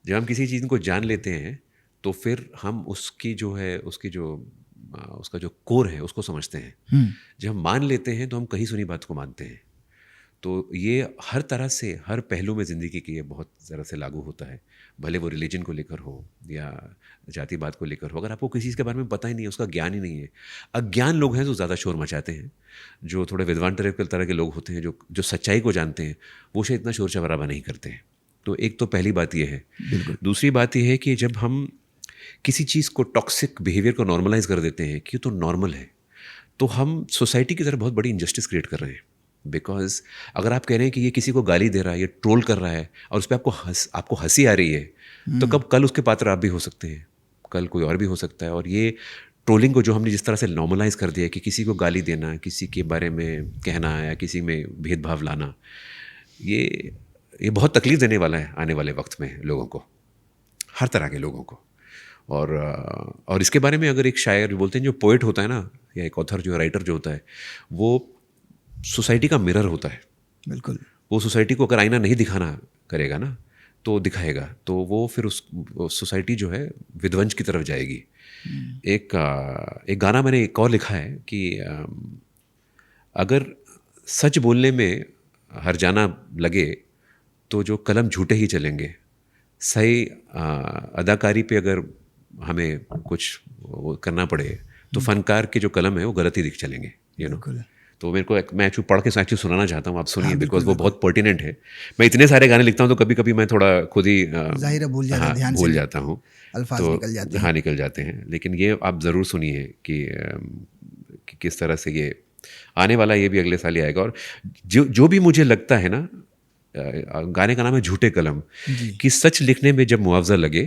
जब हम किसी चीज़ को जान लेते हैं तो फिर हम उसकी जो है उसका जो कोर है उसको समझते हैं। जब हम मान लेते हैं तो हम कहीं सुनी बात को मानते हैं। तो ये हर तरह से, हर पहलू में ज़िंदगी की ये बहुत ज़रा से लागू होता है, भले वो रिलीजन को लेकर हो या जातिवाद को लेकर हो। अगर आपको किसी चीज़ के बारे में पता ही नहीं है, उसका ज्ञान ही नहीं है, अज्ञान लोग हैं जो ज़्यादा शोर मचाते हैं। जो थोड़े विद्वान तरह के लोग होते हैं, जो सच्चाई को जानते हैं, वो शायद इतना शोर शराबा नहीं करते हैं। तो एक तो पहली बात ये है। दूसरी बात ये है कि जब हम किसी चीज़ को, टॉक्सिक बिहेवियर को नॉर्मलाइज कर देते हैं कि तो नॉर्मल है, तो हम सोसाइटी की तरफ बहुत बड़ी इनजस्टिस क्रिएट कर रहे हैं। बिकॉज अगर आप कह रहे हैं कि ये किसी को गाली दे रहा है, ये ट्रोल कर रहा है और उस पर आपको हंसी आ रही है, तो कल उसके पात्र आप भी हो सकते हैं, कल कोई और भी हो सकता है। और ये ट्रोलिंग को जो हमने जिस तरह से नॉर्मलाइज कर दिया कि किसी को गाली देना, किसी के बारे में कहना या किसी में भेदभाव लाना, ये बहुत तकलीफ देने वाला है आने वाले वक्त में लोगों को, हर तरह के लोगों को। और इसके बारे में अगर एक शायर बोलते हैं, जो पोएट होता है ना, या एक ऑथर, जो राइटर जो होता है, वो सोसाइटी का मिरर होता है। बिल्कुल। वो सोसाइटी को अगर आईना नहीं दिखाना करेगा ना, तो दिखाएगा, तो वो फिर उस सोसाइटी जो है विध्वंस की तरफ जाएगी। एक गाना मैंने एक और लिखा है कि अगर सच बोलने में हर जाना लगे तो जो कलम झूठे ही चलेंगे। सही अदाकारी पे अगर हमें कुछ वो करना पड़े तो फनकार के जो कलम है वो गलत ही दिख चलेंगे, यू नो। तो मेरे को मैं एक्चुअली पढ़ के एक्चुअली सुनाना चाहता हूँ, आप सुनिए, बिकॉज वो बहुत पर्टिनेंट है। मैं इतने सारे गाने लिखता हूँ तो कभी कभी मैं थोड़ा खुद ही जाहिर है भूल जाता हूँ, अल्फाज निकल जाते हैं। हाँ, निकल जाते हैं। लेकिन ये आप ज़रूर सुनिए कि किस तरह से ये आने वाला, ये भी अगले साल ही आएगा। और जो भी मुझे लगता है ना, गाने का नाम है झूठे कलम, कि सच लिखने में जब मुआवजा लगे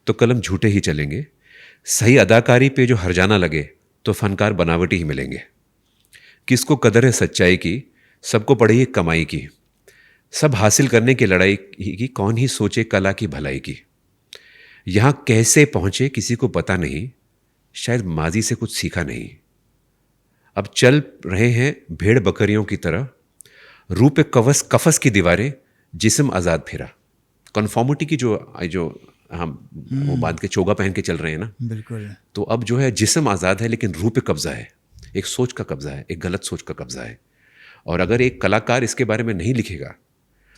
तो कलम झूठे ही चलेंगे। सही अदाकारी पे जो हर्जाना लगे तो फनकार बनावटी ही मिलेंगे। किसको कदर है सच्चाई की, सबको पड़ी है कमाई की। सब हासिल करने की लड़ाई की, कौन ही सोचे कला की भलाई की। यहाँ कैसे पहुँचे किसी को पता नहीं, शायद माजी से कुछ सीखा नहीं। अब चल रहे हैं भेड़ बकरियों की तरह, रूह पे कफस की दीवारें, जिस्म आज़ाद फिरा। कन्फॉर्मिटी की जो हम वो बांध के चोगा पहन के चल रहे हैं ना, बिल्कुल। तो अब जो है जिस्म आज़ाद है लेकिन रूह पे कब्जा है, एक सोच का कब्जा है, एक गलत सोच का कब्जा है। और अगर एक कलाकार इसके बारे में नहीं लिखेगा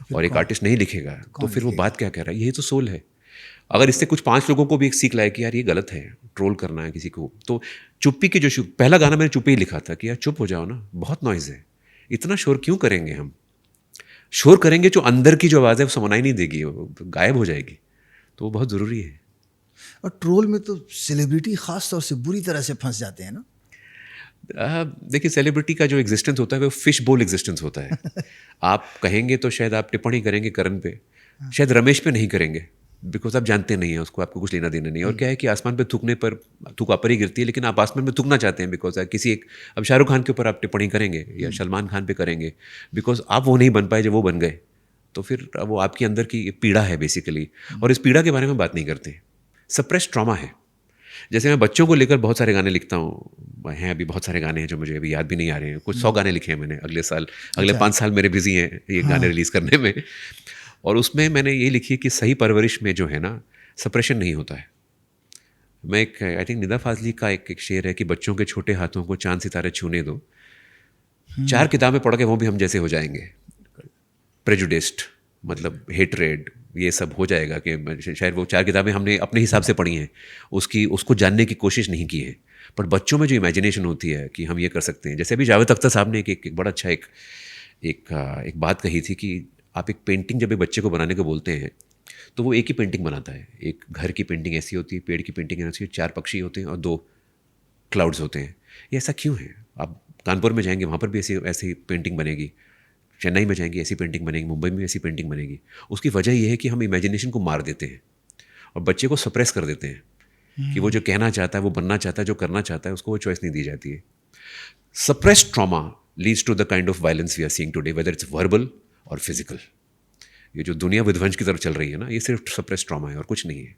और एक आर्टिस्ट नहीं लिखेगा तो फिर वो बात क्या कह रहा है? यही तो सोल है। अगर इससे कुछ 5 लोगों को भी एक सीख लाए कि यार ये गलत है, ट्रोल करना है किसी को, तो चुप्पी के जो पहला गाना मैंने चुप्पी ही लिखा था कि यार चुप हो जाओ ना, बहुत नॉइज़ है, इतना शोर क्यों करेंगे हम? शोर करेंगे जो अंदर की जो आवाज़ है वो सुनाई नहीं देगी, वो गायब हो जाएगी। तो वो बहुत ज़रूरी है। और ट्रोल में तो सेलिब्रिटी ख़ास तौर से बुरी तरह से फंस जाते हैं ना। देखिए, सेलिब्रिटी का जो एग्जिस्टेंस होता है वो फिश बोल एग्जिस्टेंस होता है। आप कहेंगे तो शायद आप टिप्पणी करेंगे करण पे, शायद रमेश पे नहीं करेंगे, बिकॉज आप जानते नहीं हैं उसको, आपको कुछ लेना देना नहीं है। और क्या है कि आसमान पे थूकने पर थूक आप पर ही गिरती है, लेकिन आप आसमान में थूकना चाहते हैं बिकॉज अब शाहरुख खान के ऊपर आप टिप्पणी करेंगे या सलमान खान पे करेंगे, बिकॉज आप वो नहीं बन पाए जो वो बन गए। तो फिर वो आपके अंदर की पीड़ा है बेसिकली, और इस पीड़ा के बारे में बात नहीं करते। सप्रेस ट्रॉमा है। जैसे मैं बच्चों को लेकर बहुत सारे गाने लिखता हूँ, हैं अभी बहुत सारे गाने हैं जो मुझे अभी याद भी नहीं आ रहे हैं, कुछ 100 गाने लिखे हैं मैंने अगले 5 साल मेरे बिजी हैं ये गाने रिलीज़ करने में। और उसमें मैंने ये लिखी कि सही परवरिश में जो है ना सप्रेशन नहीं होता है। मैं एक आई थिंक निदा फाजली का एक शेर है कि बच्चों के छोटे हाथों को चांद सितारे छूने दो, 4 किताबें पढ़ के वो भी हम जैसे हो जाएंगे। प्रेजुडिस्ड मतलब हेटरेड, ये सब हो जाएगा कि शायद वो 4 किताबें हमने अपने हिसाब से पढ़ी हैं, उसको जानने की कोशिश नहीं की है। पर बच्चों में जो इमेजिनेशन होती है कि हम ये कर सकते हैं, जैसे अभी जावेद अख्तर साहब ने एक बड़ा अच्छा एक बात कही थी कि आप एक पेंटिंग जब एक बच्चे को बनाने को बोलते हैं तो वो एक ही पेंटिंग बनाता है। एक घर की पेंटिंग ऐसी होती है, पेड़ की पेंटिंग ऐसी होती है, 4 पक्षी होते हैं और 2 क्लाउड्स होते हैं। ये ऐसा क्यों है? आप कानपुर में जाएंगे वहाँ पर भी ऐसी पेंटिंग बनेगी, चेन्नई में जाएंगे ऐसी पेंटिंग बनेगी, मुंबई में ऐसी पेंटिंग बनेगी। उसकी वजह यह है कि हम इमेजिनेशन को मार देते हैं और बच्चे को सप्रेस कर देते हैं कि वो जो कहना चाहता है, वो बनना चाहता है, जो करना चाहता है, उसको वो चॉइस नहीं दी जाती है। Suppressed trauma leads to the kind of violence we are seeing today, whether it's verbal और फिजिकल। ये जो दुनिया विध्वंस की तरफ चल रही है ना, ये सिर्फ सप्रेस्ड ट्रॉमा है और कुछ नहीं है।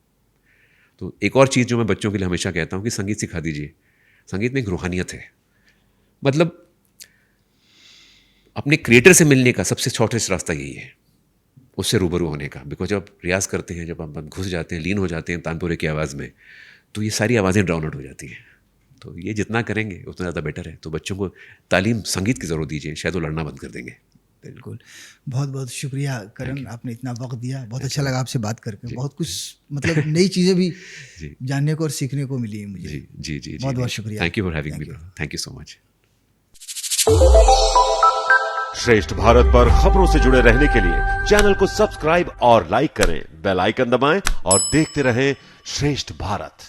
तो एक और चीज़ जो मैं बच्चों के लिए हमेशा कहता हूँ कि संगीत सिखा दीजिए। संगीत में एक रूहानियत है, मतलब अपने क्रिएटर से मिलने का सबसे शॉर्टेस्ट रास्ता यही है, उससे रूबरू होने का। बिकॉज जब रियाज करते हैं, जब हम घुस जाते हैं, लीन हो जाते हैं तानपुरे की आवाज़ में, तो ये सारी आवाज़ें ड्राउन आउट हो जाती हैं। तो ये जितना करेंगे उतना ज़्यादा बेटर है। तो बच्चों को तालीम संगीत की ज़रूरत दीजिए, शायद वो लड़ना बंद कर देंगे। बिल्कुल, बहुत बहुत शुक्रिया करण, आपने इतना वक्त दिया। बहुत अच्छा लगा आपसे बात करके, बहुत कुछ मतलब नई चीज़ें भी जानने को और सीखने को मिली मुझे। जी जी जी, बहुत बहुत शुक्रिया। Thank you for having me, thank you so much. श्रेष्ठ भारत पर खबरों से जुड़े रहने के लिए चैनल को सब्सक्राइब और लाइक करें, बेल आइकन दबाएं और देखते रहें श्रेष्ठ भारत।